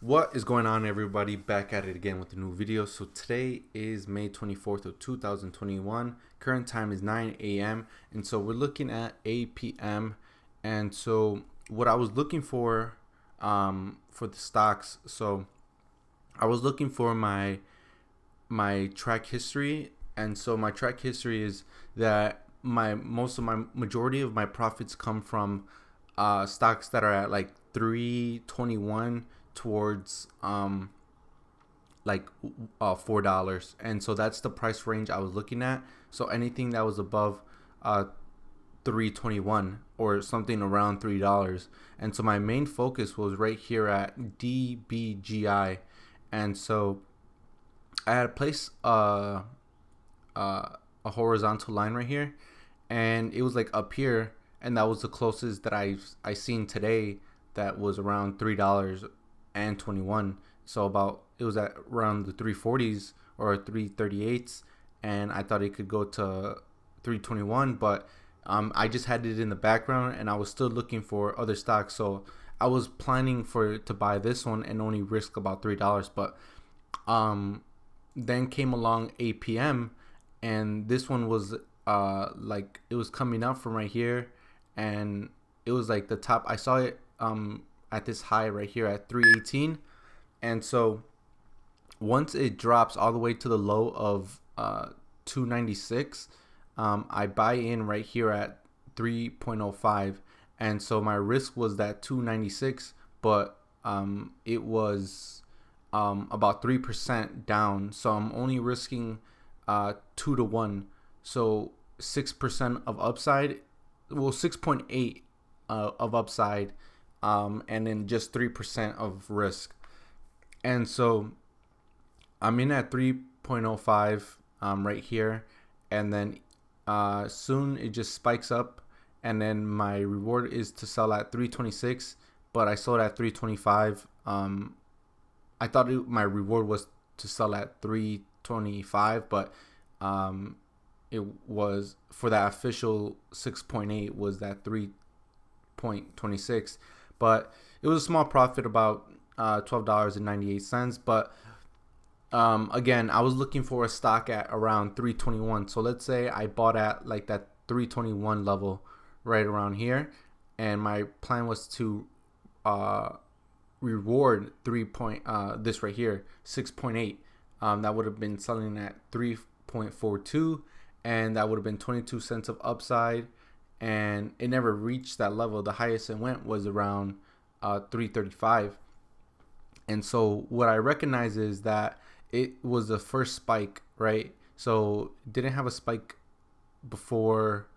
What is going on, everybody? Back at it again with a new video. So today is May 24th of 2021. Current time is 9 a.m. and so we're looking at APM. And so what I was looking for the stocks, so I was looking for my track history. And so my track history is that majority of my profits come from stocks that are at like 321 towards $4, and so that's the price range I was looking at. So anything that was above 321 or something around $3, and so my main focus was right here at DBGI. And so I had placed a horizontal line right here, and it was like up here, and that was the closest that I seen today. That was around $3.21. So it was at around the 340s or 338s, and I thought it could go to 321, but I just had it in the background, and I was still looking for other stocks. So I was planning to buy this one and only risk about $3, but then came along APM, and this one was like it was coming up from right here, and it was like the top. I saw it at this high right here at 318, and so once it drops all the way to the low of 296, I buy in right here at 3.05, and so my risk was that 296, but it was about 3% down, so I'm only risking 2 to 1, so 6% of upside, well 6.8 of upside, and then just 3% of risk. And so I'm in at 3.05 right here, and then soon it just spikes up, and then my reward is to sell at 326, but I sold at 325. I thought my reward was to sell at 325, but it was for that official 6.8 was that 3.26, but it was a small profit, about $12.98. But again, I was looking for a stock at around 321. So let's say I bought at like that 321 level right around here, and my plan was to reward this right here 6.8. That would have been selling at 3.42, and that would have been 22 cents of upside, and it never reached that level. The highest it went was around 335. And so what I recognize is that it was the first spike, right? So it didn't have a spike before.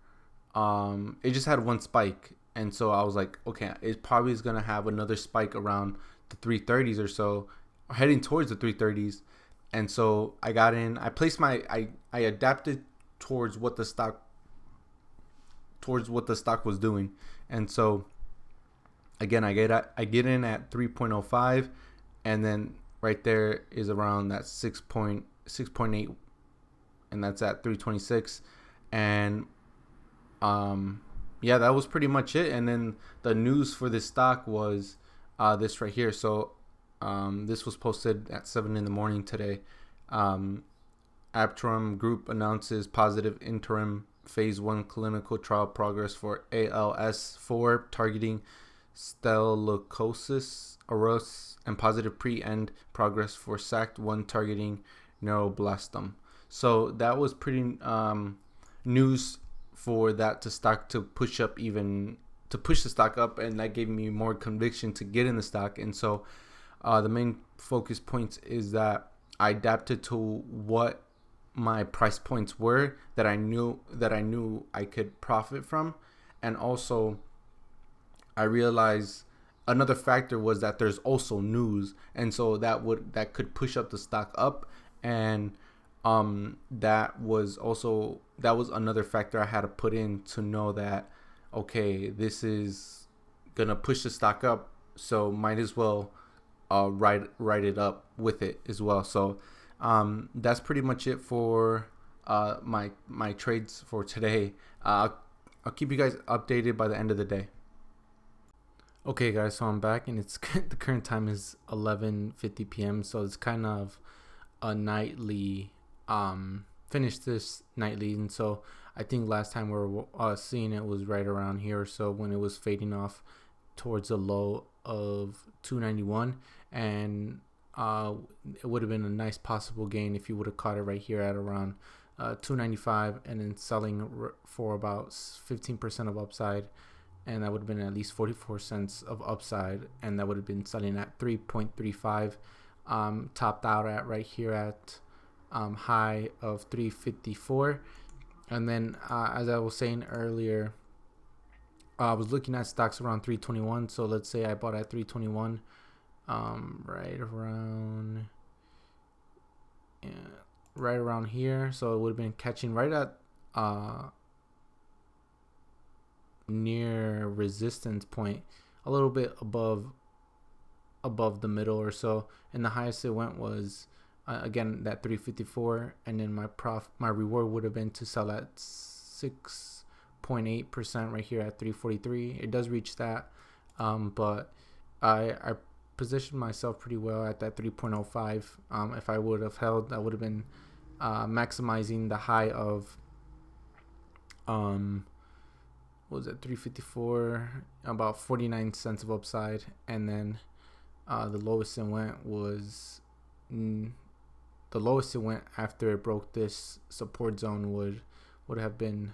It just had one spike, and so I was like, okay, it probably is gonna have another spike around the 330s or so, heading towards the 330s. And so I got in. I placed I adapted towards what the stock was doing. And so again, I get in at 3.05, and then right there is around that 6.8, and that's at 326. And yeah, that was pretty much it. And then the news for this stock was this right here. So this was posted at 7 in the morning today. Aptrum Group announces positive interim phase 1 clinical trial progress for ALS4 targeting stellocosis aureus, and positive pre-end progress for SACT1 targeting neuroblastoma. So that was pretty news for that to push the stock up, and that gave me more conviction to get in the stock. And so the main focus points is that I adapted to what my price points were that I knew I could profit from. And also I realized another factor was that there's also news, and so that could push up the stock up. And that was another factor I had to put in to know that, okay, this is gonna push the stock up, so might as well write it up with it as well. So that's pretty much it for my trades for today. I'll keep you guys updated by the end of the day. Okay guys, so I'm back and it's the current time is 11:50 p.m. so it's kind of a nightly finished this nightly, and so I think last time we were seeing it was right around here, so when it was fading off towards a low of 291, and it would have been a nice possible gain if you would have caught it right here at around 295 and then selling for about 15% of upside, and that would have been at least 44 cents of upside, and that would have been selling at 3.35, topped out at right here at high of 354. And then as I was saying earlier, I was looking at stocks around 321, so let's say I bought at 321, right around here, so it would have been catching right at near resistance point, a little bit above the middle or so, and the highest it went was again that 354, and then my reward would have been to sell at 6.8% right here at 343. It does reach that, but I positioned myself pretty well at that 3.05. If I would have held, that would have been maximizing the high of what was it, 354, about 49 cents of upside, and then the lowest it went was after it broke this support zone would have been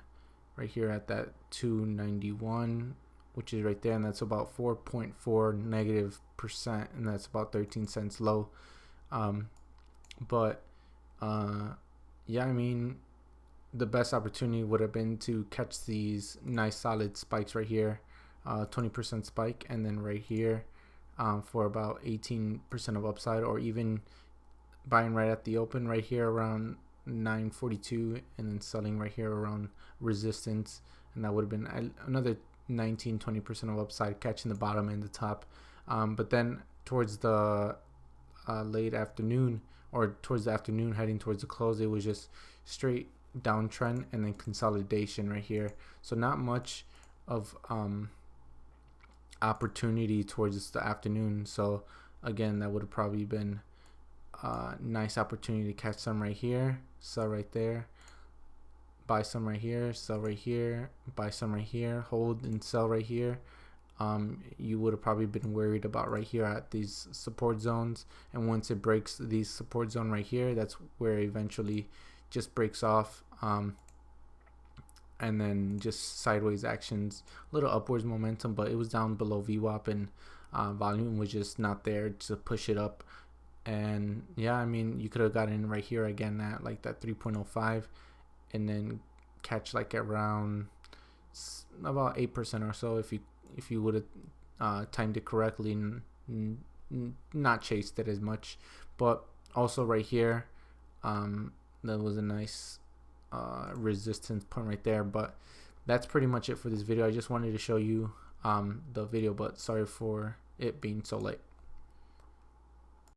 right here at that 291, which is right there, and that's about 4.4 negative percent, and that's about 13 cents low. But yeah, I mean, the best opportunity would have been to catch these nice solid spikes right here, 20% spike, and then right here for about 18% of upside, or even buying right at the open right here around 942 and then selling right here around resistance, and that would have been another 19-20% of upside, catching the bottom and the top. But then towards the late afternoon, or towards the afternoon heading towards the close, it was just straight downtrend and then consolidation right here, so not much of opportunity towards the afternoon. So again, that would have probably been a nice opportunity to catch some right here, sell right there, buy some right here, sell right here, buy some right here, hold and sell right here. You would have probably been worried about right here at these support zones, and once it breaks these support zone right here, that's where it eventually just breaks off, and then just sideways actions, little upwards momentum, but it was down below VWAP, and volume was just not there to push it up. And yeah, I mean, you could have gotten right here again at like that 3.05, and then catch like around about 8% or so if you would have timed it correctly and not chased it as much. But also right here, that was a nice resistance point right there. But that's pretty much it for this video. I just wanted to show you the video, but sorry for it being so late.